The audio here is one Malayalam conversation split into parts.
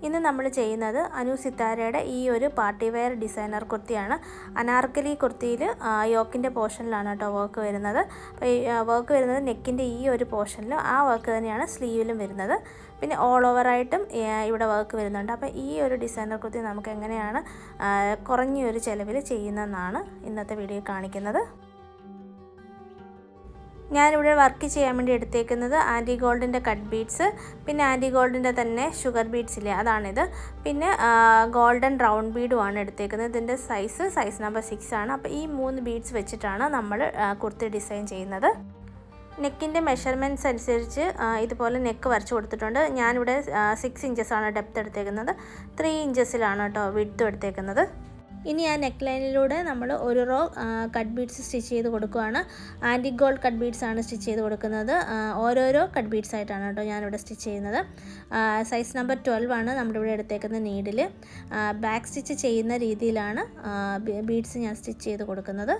ഇന്ന് നമ്മൾ ചെയ്യുന്നത് അനുസിത്താരയുടെ ഈ ഒരു പാർട്ടി വെയർ ഡിസൈനർ കുർത്തിയാണ്. അനാർക്കലി കുർത്തിയിൽ യോക്കിൻ്റെ പോർഷനിലാണ് കേട്ടോ വർക്ക് വരുന്നത്. അപ്പോൾ ഈ വർക്ക് വരുന്നത് നെക്കിൻ്റെ ഈ ഒരു പോർഷനിലും ആ വർക്ക് തന്നെയാണ് സ്ലീവിലും വരുന്നത്. പിന്നെ ഓൾ ഓവറായിട്ടും ഇവിടെ വർക്ക് വരുന്നുണ്ട്. അപ്പോൾ ഈ ഒരു ഡിസൈനർ കുർത്തി നമുക്ക് എങ്ങനെയാണ് കുറഞ്ഞൊരു ചിലവിൽ ചെയ്യുന്നതെന്നാണ് ഇന്നത്തെ വീഡിയോ കാണിക്കുന്നത്. ഞാനിവിടെ വർക്ക് ചെയ്യാൻ വേണ്ടി എടുത്തേക്കുന്നത് ആൻറ്റി ഗോൾഡിൻ്റെ കട്ട് ബീഡ്സ്, പിന്നെ ആൻറ്റി ഗോൾഡിൻ്റെ തന്നെ ഷുഗർ ബീഡ്സ് ഇല്ലേ അതാണിത്, പിന്നെ ഗോൾഡൻ റൗണ്ട് ബീഡുമാണ് എടുത്തേക്കുന്നത്. ഇതിൻ്റെ സൈസ് നമ്പർ 6 ആണ്. അപ്പോൾ ഈ 3 ബീഡ്സ് വെച്ചിട്ടാണ് നമ്മൾ കുർത്തി ഡിസൈൻ ചെയ്യുന്നത്. നെക്കിൻ്റെ മെഷർമെൻറ്റ്സ് അനുസരിച്ച് ഇതുപോലെ നെക്ക് വരച്ച് കൊടുത്തിട്ടുണ്ട്. ഞാനിവിടെ 6 ഇഞ്ചസാണ് ഡെപ്ത് എടുത്തേക്കുന്നത്, 3 ഇഞ്ചസിലാണ് കേട്ടോ വിഡ്ത്തും എടുത്തേക്കുന്നത്. ഇനി ആ നെക്ക് ലൈനിലൂടെ നമ്മൾ ഒരു റോ കട്ട് ബീഡ്സ് സ്റ്റിച്ച് ചെയ്ത് കൊടുക്കുകയാണ്. ആൻറ്റി ഗോൾഡ് കട്ട് ബീഡ്സ് ആണ് സ്റ്റിച്ച് ചെയ്ത് കൊടുക്കുന്നത്. ഓരോരോ കട്ട് ബീഡ്സ് ആയിട്ടാണ് കേട്ടോ ഞാനിവിടെ സ്റ്റിച്ച് ചെയ്യുന്നത്. സൈസ് നമ്പർ 12 ആണ് നമ്മുടെ ഇവിടെ എടുത്തേക്കുന്ന നീഡിൽ. ബാക്ക് സ്റ്റിച്ച് ചെയ്യുന്ന രീതിയിലാണ് ബീഡ്സ് ഞാൻ സ്റ്റിച്ച് ചെയ്ത് കൊടുക്കുന്നത്.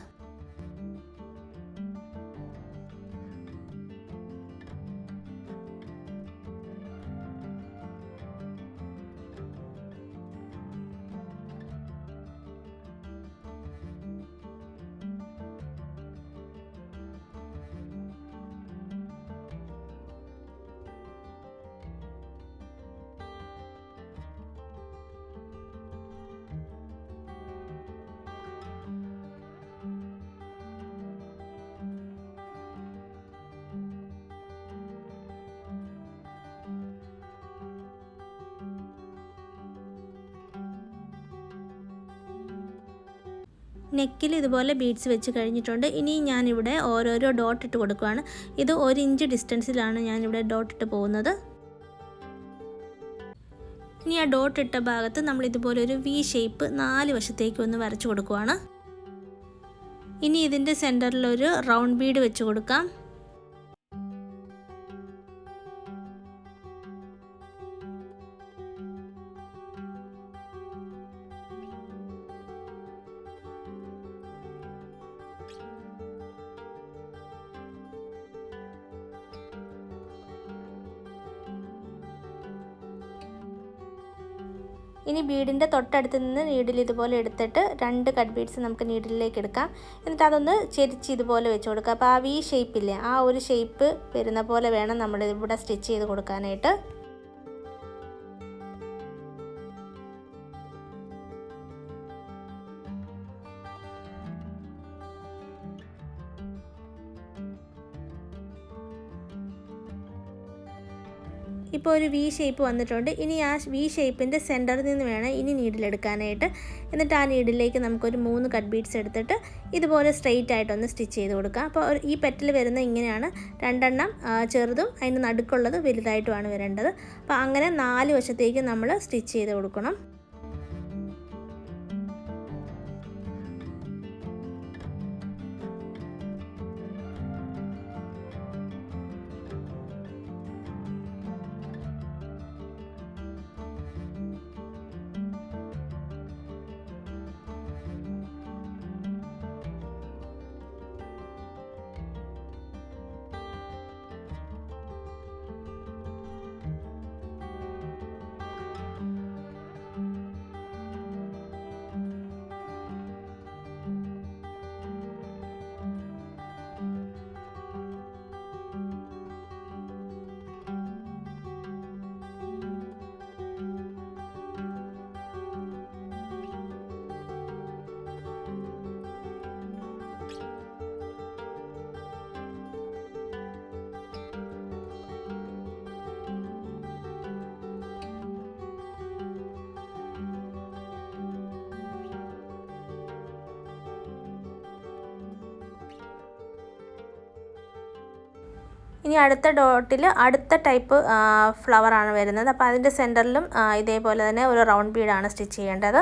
നെക്കിൽ ഇതുപോലെ ബീഡ്സ് വെച്ച് കഴിഞ്ഞിട്ടുണ്ട്. ഇനി ഞാനിവിടെ ഓരോരോ ഡോട്ട് ഇട്ട് കൊടുക്കുകയാണ്. ഇത് 1 ഇഞ്ച് ഡിസ്റ്റൻസിലാണ് ഞാനിവിടെ ഡോട്ട് ഇട്ട് പോകുന്നത്. ഇനി ആ ഡോട്ട് ഇട്ട ഭാഗത്ത് നമ്മൾ ഇതുപോലെ ഒരു വി ഷേപ്പ് 4 വശത്തേക്ക് ഒന്ന് വരച്ചു കൊടുക്കുകയാണ്. ഇനി ഇതിൻ്റെ സെൻറ്ററിലൊരു റൗണ്ട് ബീഡ് വെച്ച് കൊടുക്കാം. ഇനി ബീഡിൻ്റെ തൊട്ടടുത്ത് നിന്ന് നീഡിൽ ഇതുപോലെ എടുത്തിട്ട് 2 കട്ട് ബീഡ്സ് നമുക്ക് നീഡിലേക്ക് എടുക്കാം. എന്നിട്ട് അതൊന്ന് ചെരിച്ച് ഇതുപോലെ വെച്ച് കൊടുക്കുക. അപ്പോൾ ആ വി ഷേപ്പില്ലേ ആ ഒരു ഷേപ്പ് വരുന്ന പോലെ വേണം നമ്മൾ ഇവിടെ സ്റ്റിച്ച് ചെയ്ത് കൊടുക്കാനായിട്ട്. ഇപ്പോൾ ഒരു വി ഷേപ്പ് വന്നിട്ടുണ്ട്. ഇനി ആ വി ഷേപ്പിൻ്റെ സെൻറ്ററിൽ നിന്ന് വേണം ഇനി നീഡിലെടുക്കാനായിട്ട്. എന്നിട്ട് ആ നീഡിലേക്ക് നമുക്കൊരു 3 കട്ട് ബീഡ്സ് എടുത്തിട്ട് ഇതുപോലെ സ്ട്രെയിറ്റ് ആയിട്ടൊന്ന് സ്റ്റിച്ച് ചെയ്ത് കൊടുക്കാം. അപ്പോൾ ഈ പെറ്റൽ വരുന്ന ഇങ്ങനെയാണ്. 2 എണ്ണം ചെറുതും അതിന് നടുക്കുള്ളത് വലുതായിട്ടുമാണ് വരേണ്ടത്. അപ്പോൾ അങ്ങനെ 4 വശത്തേക്ക് നമ്മൾ സ്റ്റിച്ച് ചെയ്ത് കൊടുക്കണം. ഇനി അടുത്ത ഡോട്ടിൽ അടുത്ത ടൈപ്പ് ഫ്ലവറാണ് വരുന്നത്. അപ്പോൾ അതിൻ്റെ സെൻറ്ററിലും ഇതേപോലെ തന്നെ ഒരു റൗണ്ട് ബീഡാണ് സ്റ്റിച്ച് ചെയ്യേണ്ടത്.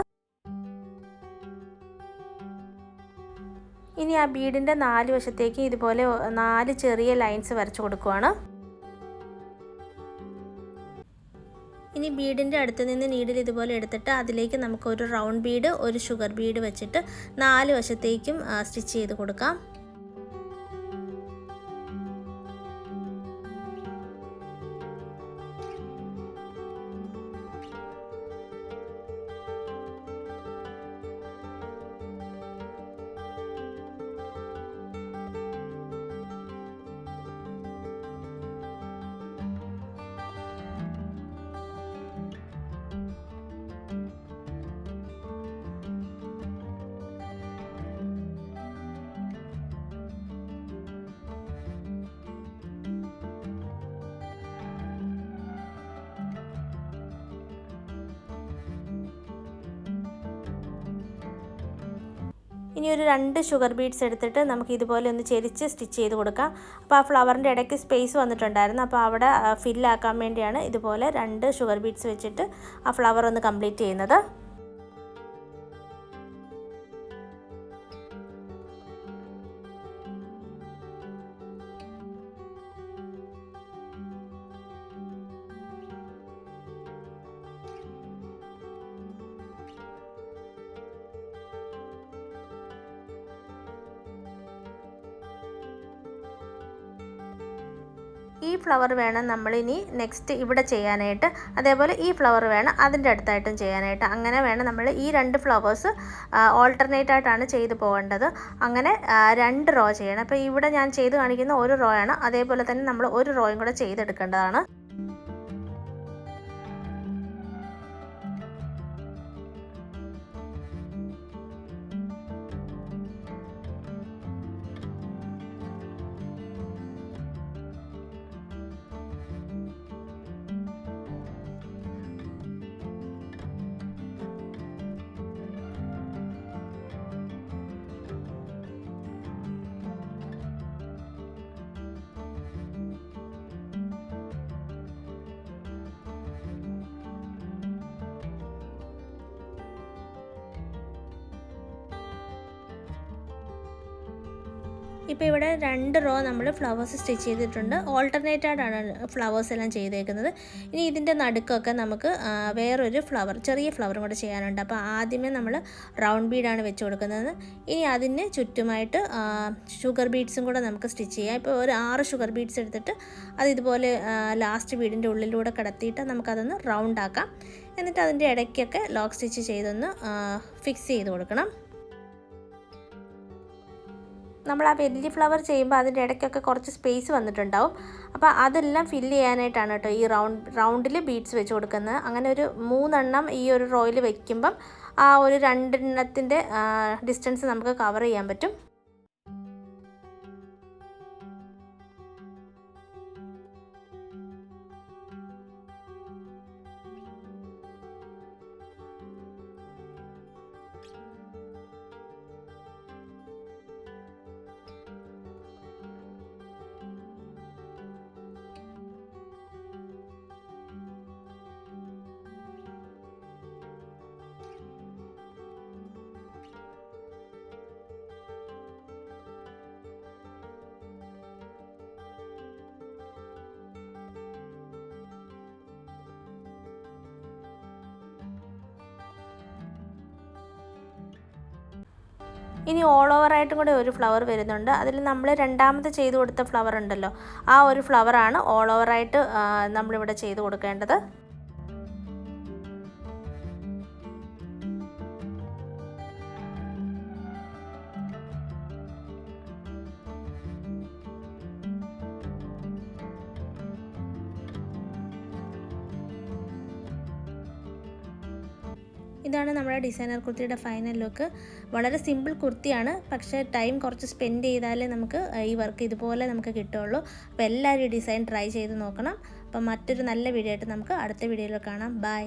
ഇനി ആ ബീഡിൻ്റെ 4 വശത്തേക്ക് ഇതുപോലെ 4 ചെറിയ ലൈൻസ് വരച്ചു കൊടുക്കുകയാണ്. ഇനി ബീഡിൻ്റെ അടുത്ത് നിന്ന് നീഡിൽ ഇതുപോലെ എടുത്തിട്ട് അതിലേക്ക് നമുക്കൊരു റൗണ്ട് ബീഡ്, ഒരു ഷുഗർ ബീഡ് വെച്ചിട്ട് 4 വശത്തേക്കും സ്റ്റിച്ച് ചെയ്ത് കൊടുക്കാം. ഇനി ഒരു 2 ഷുഗർ ബീഡ്സ് എടുത്തിട്ട് നമുക്ക് ഇതുപോലെ ഒന്ന് ചെരിച്ച് സ്റ്റിച്ച് ചെയ്ത് കൊടുക്കാം. അപ്പോൾ ആ ഫ്ലവറിൻ്റെ ഇടയ്ക്ക് സ്പേസ് വന്നിട്ടുണ്ടായിരുന്നു. അപ്പോൾ അവിടെ ഫില്ലാക്കാൻ വേണ്ടിയാണ് ഇതുപോലെ 2 ഷുഗർ ബീഡ്സ് വെച്ചിട്ട് ആ ഫ്ലവർ ഒന്ന് കംപ്ലീറ്റ് ചെയ്യുന്നത്. ഈ ഫ്ലവർ വേണം നമ്മളിനി നെക്സ്റ്റ് ഇവിടെ ചെയ്യാനായിട്ട്. അതേപോലെ ഈ ഫ്ലവർ വേണം അതിൻ്റെ അടുത്തായിട്ടും ചെയ്യാനായിട്ട്. അങ്ങനെ വേണം നമ്മൾ ഈ 2 ഫ്ലവേഴ്സ് ഓൾട്ടർനേറ്റ് ആയിട്ടാണ് ചെയ്തു പോകേണ്ടത്. അങ്ങനെ 2 റോ ചെയ്യണം. അപ്പോൾ ഇവിടെ ഞാൻ ചെയ്ത് കാണിക്കുന്ന ഒരു റോ ആണ്. അതേപോലെ തന്നെ നമ്മൾ ഒരു റോയും കൂടെ ചെയ്തെടുക്കേണ്ടതാണ്. ഇപ്പോൾ ഇവിടെ 2 റോ നമ്മൾ ഫ്ലവേഴ്സ് സ്റ്റിച്ച് ചെയ്തിട്ടുണ്ട്. ഓൾട്ടർനേറ്റഡാണ് ഫ്ലവേഴ്സ് എല്ലാം ചെയ്തേക്കുന്നത്. ഇനി ഇതിൻ്റെ നടുക്കൊക്കെ നമുക്ക് വേറൊരു ചെറിയ ഫ്ലവറും കൂടെ ചെയ്യാനുണ്ട്. അപ്പോൾ ആദ്യമേ നമ്മൾ റൗണ്ട് ബീഡാണ് വെച്ച് കൊടുക്കുന്നത്. ഇനി അതിന് ചുറ്റുമായിട്ട് ഷുഗർ ബീഡ്സും കൂടെ നമുക്ക് സ്റ്റിച്ച് ചെയ്യാം. ഇപ്പോൾ ഒരു 6 ഷുഗർ ബീഡ്സ് എടുത്തിട്ട് അത് ഇതുപോലെ ലാസ്റ്റ് ബീഡിൻ്റെ ഉള്ളിലൂടെ കടത്തിയിട്ട് നമുക്കതൊന്ന് റൗണ്ട് ആക്കാം. എന്നിട്ട് അതിൻ്റെ ഇടയ്ക്കൊക്കെ ലോക്ക് സ്റ്റിച്ച് ചെയ്തൊന്ന് ഫിക്സ് ചെയ്ത് കൊടുക്കണം. നമ്മൾ ആ വലിയ ഫ്ലവർ ചെയ്യുമ്പോൾ അതിൻ്റെ ഇടയ്ക്കൊക്കെ കുറച്ച് സ്പേസ് വന്നിട്ടുണ്ടാവും. അപ്പോൾ അതെല്ലാം ഫില്ല് ചെയ്യാനായിട്ടാണ് കേട്ടോ ഈ റൗണ്ടിൽ ബീഡ്സ് വെച്ച് കൊടുക്കുന്നത്. അങ്ങനെ ഒരു 3 എണ്ണം ഈ ഒരു റോയിൽ വെക്കുമ്പം ആ ഒരു 2 എണ്ണത്തിൻ്റെ ഡിസ്റ്റൻസ് നമുക്ക് കവർ ചെയ്യാൻ പറ്റും. ഇനി ഓൾ ഓവറായിട്ടും കൂടെ ഒരു ഫ്ലവർ വരുന്നുണ്ട്. അതിൽ നമ്മൾ രണ്ടാമത് ചെയ്ത് കൊടുത്ത ഫ്ലവർ ഉണ്ടല്ലോ, ആ ഒരു ഫ്ലവറാണ് ഓൾ ഓവറായിട്ട് നമ്മളിവിടെ ചെയ്ത് കൊടുക്കേണ്ടത്. ഇതാണ് നമ്മുടെ ഡിസൈനർ കുർത്തിയുടെ ഫൈനൽ ലുക്ക്. വളരെ സിമ്പിൾ കുർത്തിയാണ്, പക്ഷേ ടൈം കുറച്ച് സ്പെൻഡ് ചെയ്താലേ നമുക്ക് ഈ വർക്ക് ഇതുപോലെ നമുക്ക് കിട്ടുള്ളൂ. അപ്പോൾ എല്ലാവരും ഈ ഡിസൈൻ ട്രൈ ചെയ്ത് നോക്കണം. അപ്പോൾ മറ്റൊരു നല്ല വീഡിയോ ആയിട്ട് നമുക്ക് അടുത്ത വീഡിയോയിൽ കാണാം. ബൈ.